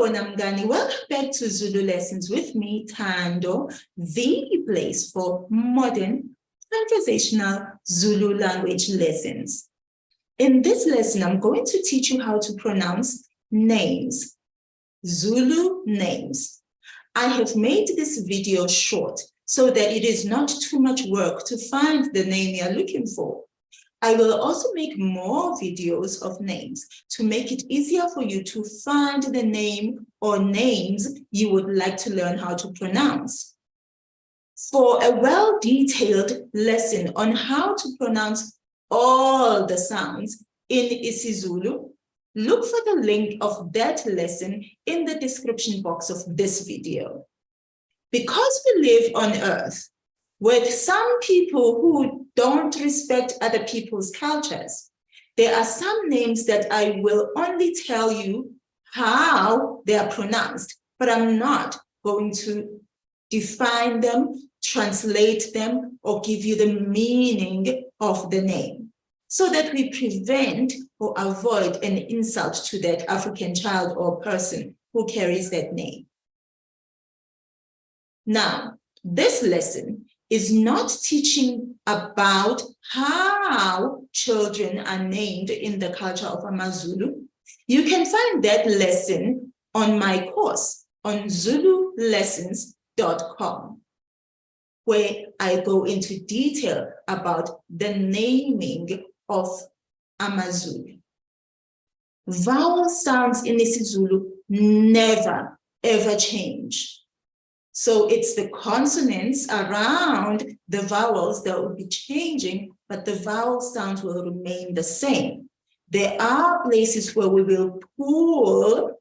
Sawubona mngani, welcome back to Zulu Lessons with me, Thando, the place for modern conversational Zulu language lessons. In this lesson, I'm going to teach you how to pronounce names, Zulu names. I have made this video short so that it is not too much work to find the name you're looking for. I will also make more videos of names to make it easier for you to find the name or names you would like to learn how to pronounce. For a well-detailed lesson on how to pronounce all the sounds in isiZulu, look for the link of that lesson in the description box of this video. Because we live on Earth with some people who don't respect other people's cultures, there are some names that I will only tell you how they are pronounced, but I'm not going to define them, translate them, or give you the meaning of the name, so that we prevent or avoid an insult to that African child or person who carries that name. Now, this lesson is not teaching about how children are named in the culture of amaZulu. You can find that lesson on my course on ZuluLessons.com, where I go into detail about the naming of amaZulu. Vowel sounds in isiZulu never, ever change. So it's the consonants around the vowels that will be changing, but the vowel sounds will remain the same. There are places where we will pull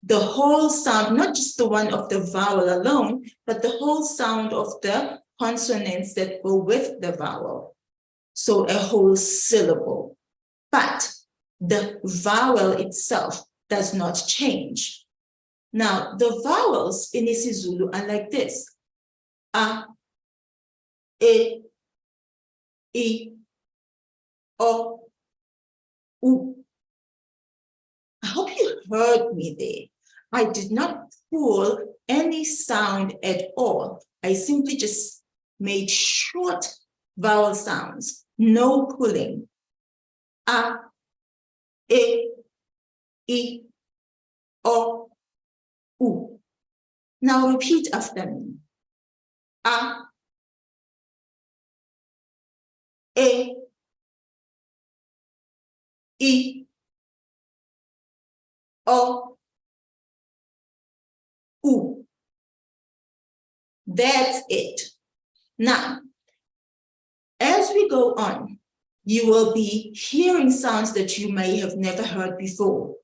the whole sound, not just the one of the vowel alone, but the whole sound of the consonants that go with the vowel. So a whole syllable. But the vowel itself does not change. Now, the vowels in isiZulu are like this: a, e, I, o, u. I hope you heard me there. I did not pull any sound at all. I simply just made short vowel sounds, no pulling. A, e, I, o, u. Now repeat after me. A, e, I, o, u. That's it. Now, as we go on, you will be hearing sounds that you may have never heard before.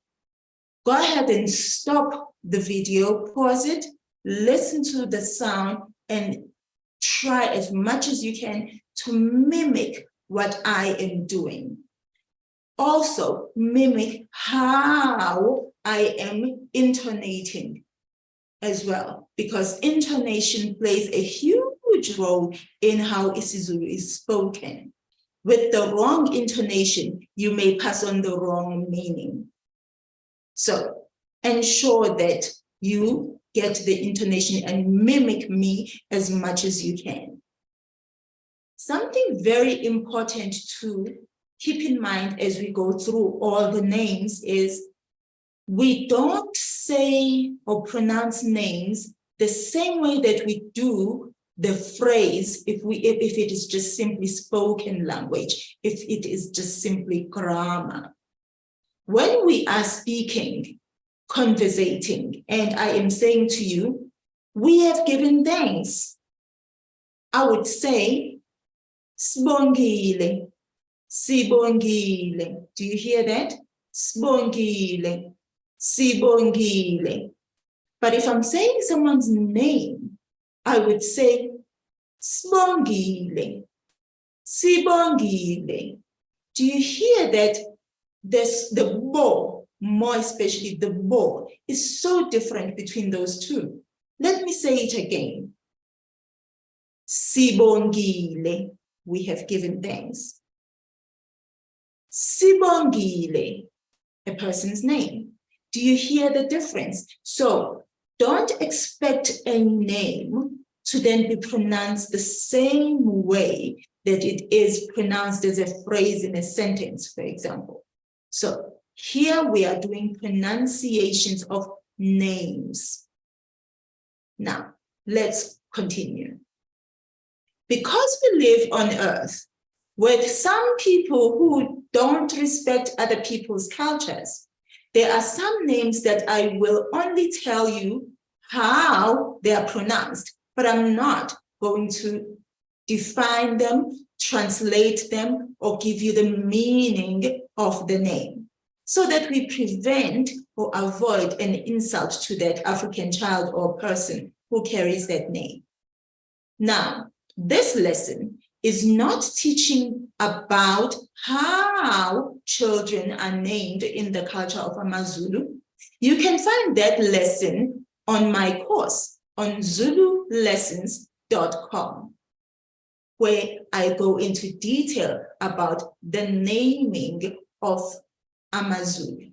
Go ahead and stop the video, pause it, listen to the sound, and try as much as you can to mimic what I am doing. Also, mimic how I am intonating as well, because intonation plays a huge role in how isiZulu is spoken. With the wrong intonation, you may pass on the wrong meaning. So ensure that you get the intonation and mimic me as much as you can. Something very important to keep in mind as we go through all the names is we don't say or pronounce names the same way that we do the phrase if it is just simply spoken language, if it is just simply grammar. When we are speaking, conversating, and I am saying to you, we have given thanks, I would say, sibongile, sibongile. Do you hear that? Sibongile, sibongile. But if I'm saying someone's name, I would say, sibongile, sibongile. Do you hear that? The bo, more especially the bo, is so different between those two. Let me say it again. Sibongile, we have given thanks. Sibongile, a person's name. Do you hear the difference? So don't expect a name to then be pronounced the same way that it is pronounced as a phrase in a sentence, for example. So here we are doing pronunciations of names. Now, let's continue. Because we live on earth with some people who don't respect other people's cultures, there are some names that I will only tell you how they are pronounced, but I'm not going to define them, translate them, or give you the meaning of the name, so that we prevent or avoid an insult to that African child or person who carries that name. Now, this lesson is not teaching about how children are named in the culture of amaZulu. You can find that lesson on my course on ZuluLessons.com, where I go into detail about the naming of amaZulu.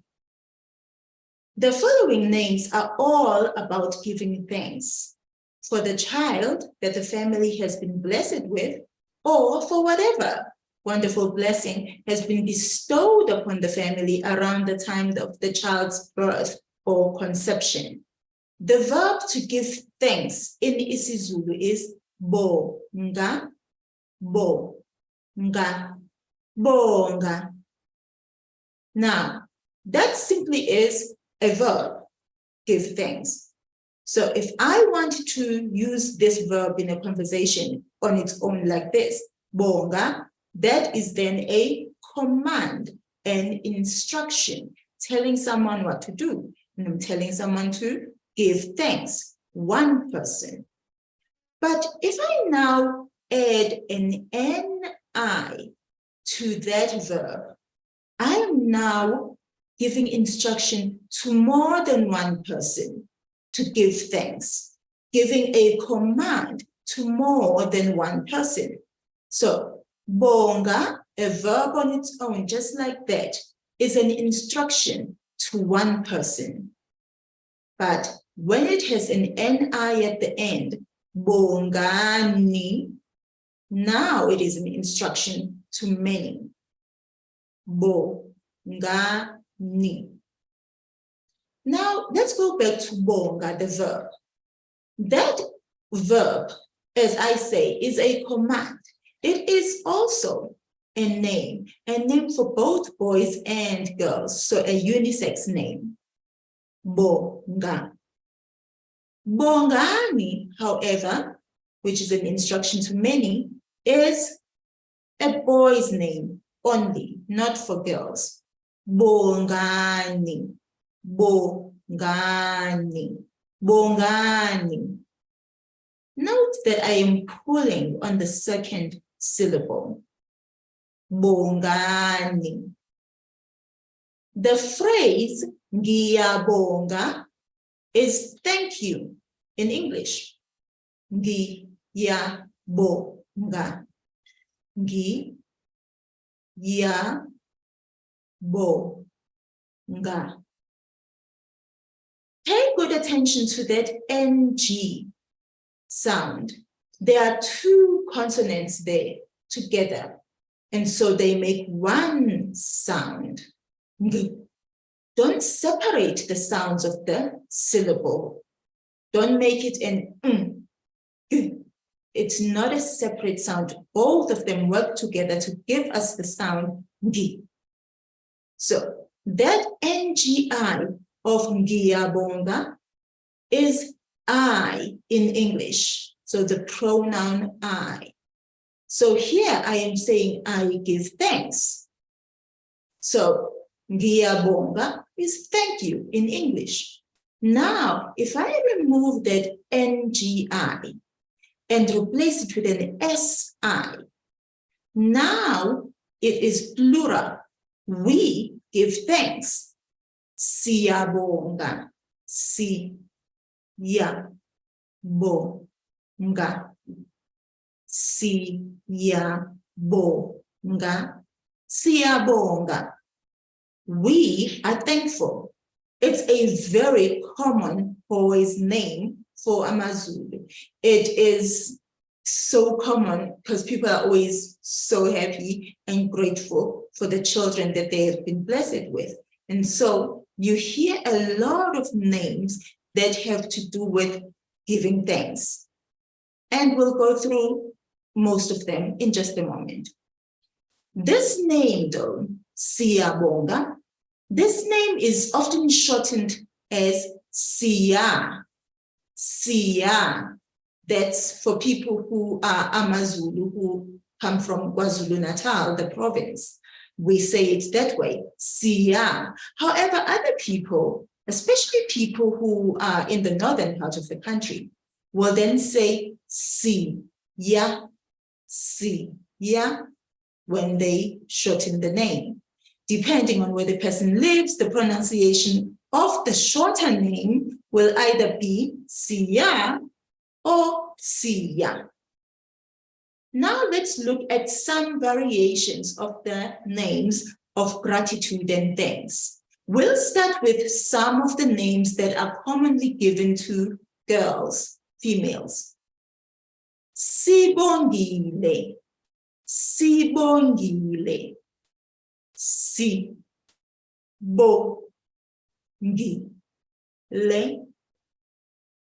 The following names are all about giving thanks for the child that the family has been blessed with, or for whatever wonderful blessing has been bestowed upon the family around the time of the child's birth or conception. The verb to give thanks in isiZulu is bonga, bonga, bonga. Now, that simply is a verb, give thanks. So if I want to use this verb in a conversation on its own like this, bonga, that is then a command, an instruction, telling someone what to do. And I'm telling someone to give thanks, one person. But if I now add an NI to that verb, I am now giving instruction to more than one person to give thanks, giving a command to more than one person. So bonga, a verb on its own, just like that, is an instruction to one person. But when it has an NI at the end, bongani, now it is an instruction to many. Bongani. Now, let's go back to bonga, the verb. That verb, as I say, is a command. It is also a name for both boys and girls, so a unisex name. Bonga. Bongani, however, which is an instruction to many, is a boy's name only, not for girls. Bongani. Bongani, bongani. Note that I am pulling on the second syllable. Bongani. The phrase ngiyabonga is thank you in English. Ngiyabonga. Ngiyabonga. Pay good attention to that NG sound. There are two consonants there together, and so they make one sound. Don't separate the sounds of the syllable. Don't make it an It's not a separate sound. Both of them work together to give us the sound G. So that NGI of ngiyabonga is I in English, so the pronoun I. So here I am saying I give thanks. So ngiyabonga is thank you in English. Now, if I remove that NGI and replace it with an SI, now it is plural. We give thanks. Siyabonga, siyabonga, siyabonga, siyabonga. We are thankful. It's a very common always name for amaZulu. It is so common because people are always so happy and grateful for the children that they have been blessed with. And so you hear a lot of names that have to do with giving thanks. And we'll go through most of them in just a moment. This name, though, Siyabonga, this name is often shortened as Siya. Siya. That's for people who are amaZulu, who come from KwaZulu-Natal, the province. We say it that way, Siya. However, other people, especially people who are in the northern part of the country, will then say Siya, Siya, when they shorten the name. Depending on where the person lives, the pronunciation of the shorter name will either be Siya or Siya. Now let's look at some variations of the names of gratitude and thanks. We'll start with some of the names that are commonly given to girls, females. Sibongile, Sibongile, Si, Bo, Ngi, Le,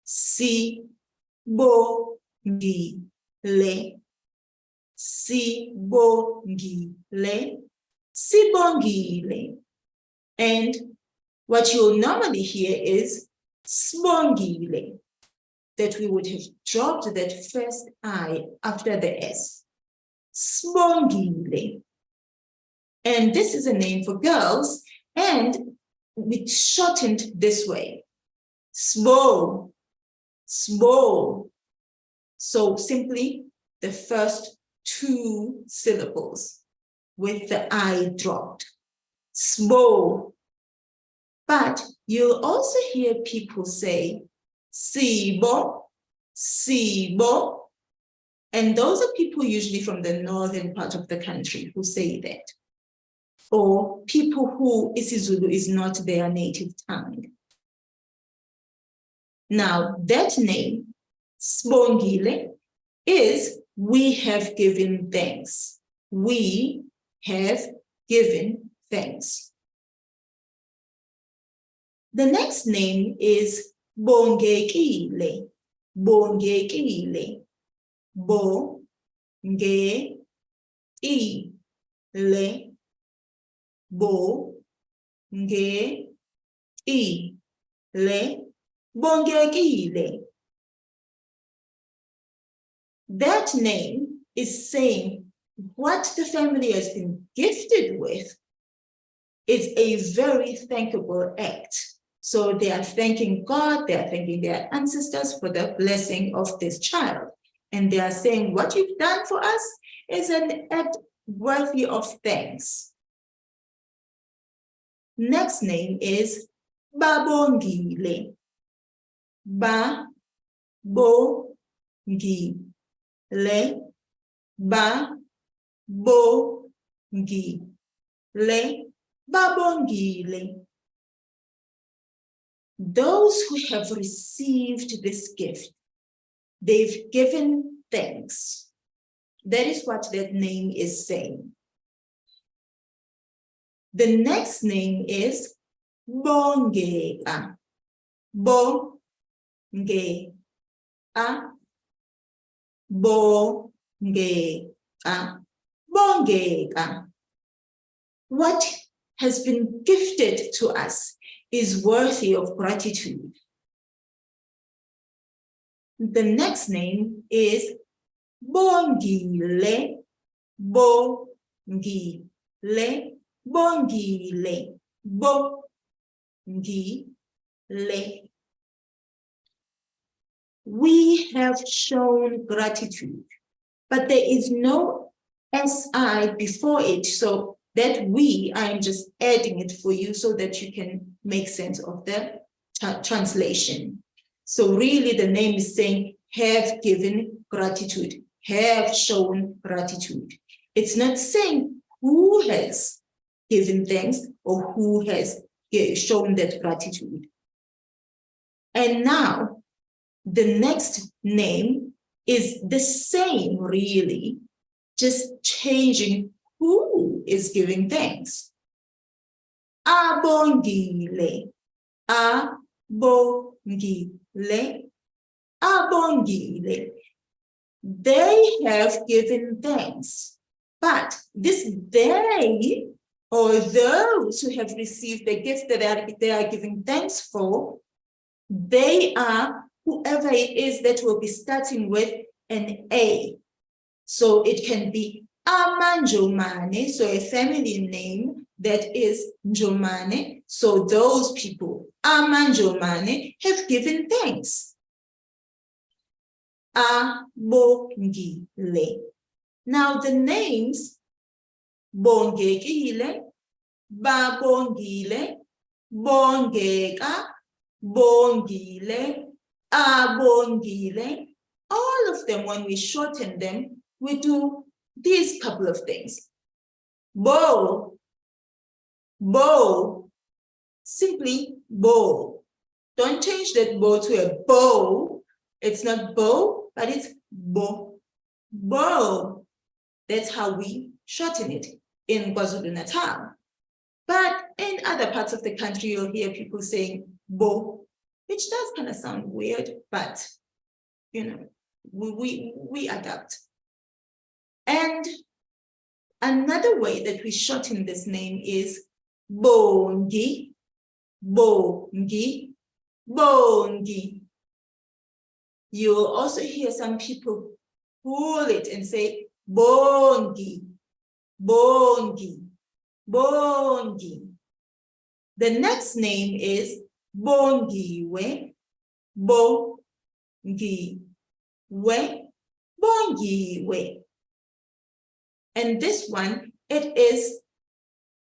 Si, Bo, Ngi, Le, Si, Bo, Ngi, Le, Sibongile. And what you'll normally hear is Sbongile, that we would have dropped that first I after the S. Sbongile. And this is a name for girls, and it's shortened this way. Sbo, Sbo. So simply the first two syllables with the I dropped. Sbo. But you'll also hear people say Sibo, Sibo. And those are people usually from the northern part of the country who say that. Or people who isiZulu is not their native tongue. Now, that name, Sbongile, is we have given thanks. We have given thanks. The next name is Bongekile, Bongekile, Bo-nge-i-le, Bo-nge-i-le, Bongekile. That name is saying what the family has been gifted with is a very thankable act. So they are thanking God, they are thanking their ancestors for the blessing of this child. And they are saying, what you've done for us is an act worthy of thanks. Next name is Babongile. Ba-bo-ngi-le. Ba-bo-ngi-le. Babongile. Those who have received this gift, they've given thanks. That is what that name is saying. The next name is Bongeka. Bo-nge-a. Bo-nge-a. Bongeka. What has been gifted to us is worthy of gratitude. The next name is Bongile, Bongile, Bongile, Bongile. We have shown gratitude, but there is no SI before it. So that I am just adding it for you so that you can make sense of the translation. So really the name is saying have given gratitude, have shown gratitude. It's not saying who has given thanks or who has shown that gratitude. And now the next name is the same, really, just changing who is giving thanks. Abongile, abongile, abongile. They have given thanks, but this they, or those who have received the gift that they are giving thanks for, they are whoever it is that will be starting with an A. So it can be amaNjomane, so a family name that is Njomane. So those people, amaNjomane, have given thanks. Abongile. Now the names Bongekile, Babongile, Bongeka, Bongile, Abongile, all of them, when we shorten them, we do these couple of things. Bo, bo, simply bo. Don't change that bo to a bow. It's not bow, but it's bo, bo. That's how we shorten it in KwaZulu-Natal. But in other parts of the country, you'll hear people saying bo, which does kind of sound weird, but you know, we adapt. And another way that we shorten this name is Bongi, Bongi, Bongi. You'll also hear some people pull it and say Bongi, Bongi, Bongi. The next name is Bongiwe, Bongiwe, Bongiwe. And this one, it is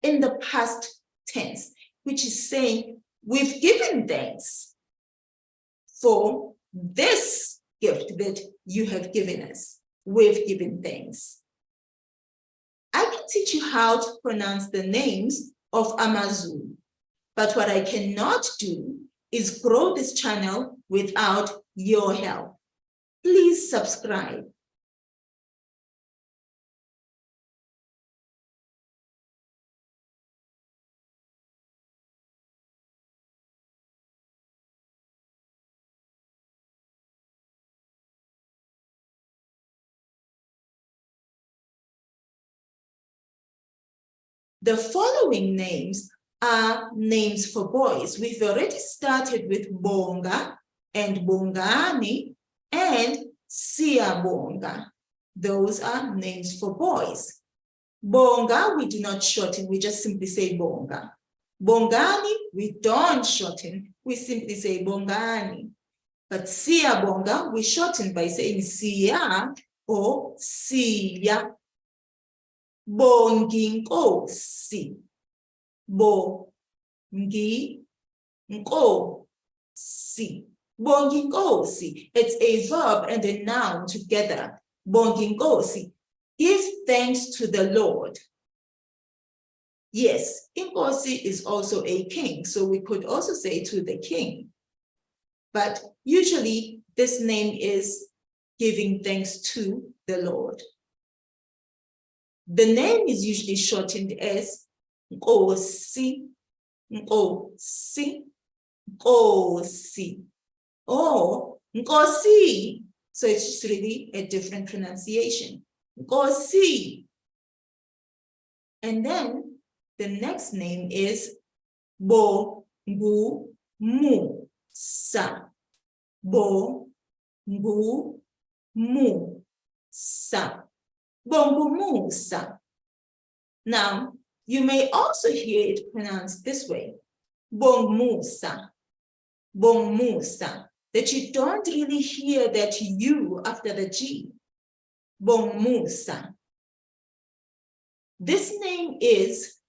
in the past tense, which is saying we've given thanks for this gift that you have given us. We've given thanks. I can teach you how to pronounce the names of amaZulu, but what I cannot do is grow this channel without your help. Please subscribe. The following names are names for boys. We've already started with Bonga and Bongani and Siyabonga. Those are names for boys. Bonga, we do not shorten, we just simply say Bonga. Bongani, we don't shorten, we simply say Bongani. But Siyabonga, we shorten by saying Siya or Siya. Bonginkosi, Bonginkosi, Bonginkosi. It's a verb and a noun together. Bonginkosi. Give thanks to the Lord. Yes, Inkosi is also a king, so we could also say to the king. But usually this name is giving thanks to the Lord. The name is usually shortened as Nkosi, Nkosi, Nkosi, or Nkosi. So it's just really a different pronunciation. Nkosi. And then the next name is Bongumusa, Bongumusa. Bongumusa. Now, you may also hear it pronounced this way, Bongmusa, Bongmusa, that you don't really hear that U after the G, Bongmusa. This name is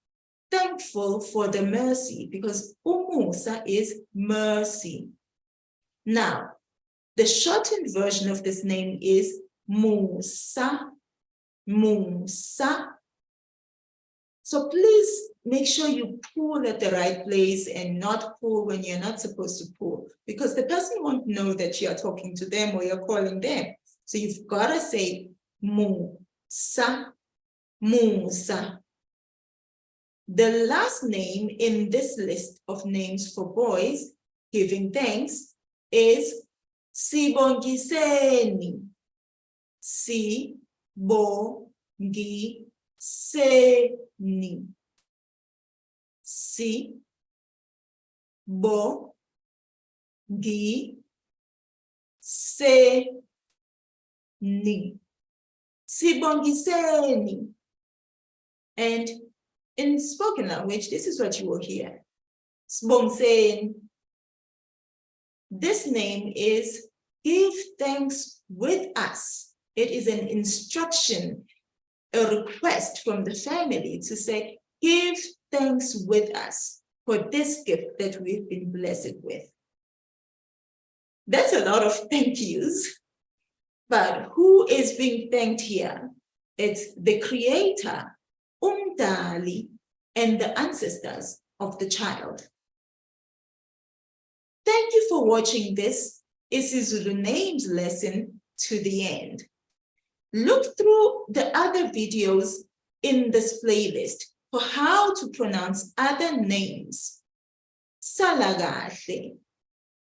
thankful for the mercy because Umusa is mercy. Now, the shortened version of this name is Musa, Musa. So please make sure you pull at the right place and not pull when you're not supposed to pull, because the person won't know that you're talking to them or you're calling them. So you've got to say Musa, Musa. The last name in this list of names for boys giving thanks is Sibongiseni. Sibongiseni. Sibongiseni. And in spoken language, this is what you will hear. Sibongiseni. This name is give thanks with us. It is an instruction, a request from the family to say, give thanks with us for this gift that we've been blessed with. That's a lot of thank yous, but who is being thanked here? It's the creator, Umdali, and the ancestors of the child. Thank you for watching this isiZulu names lesson to the end. Look through the other videos in this playlist for how to pronounce other names. Salagahle.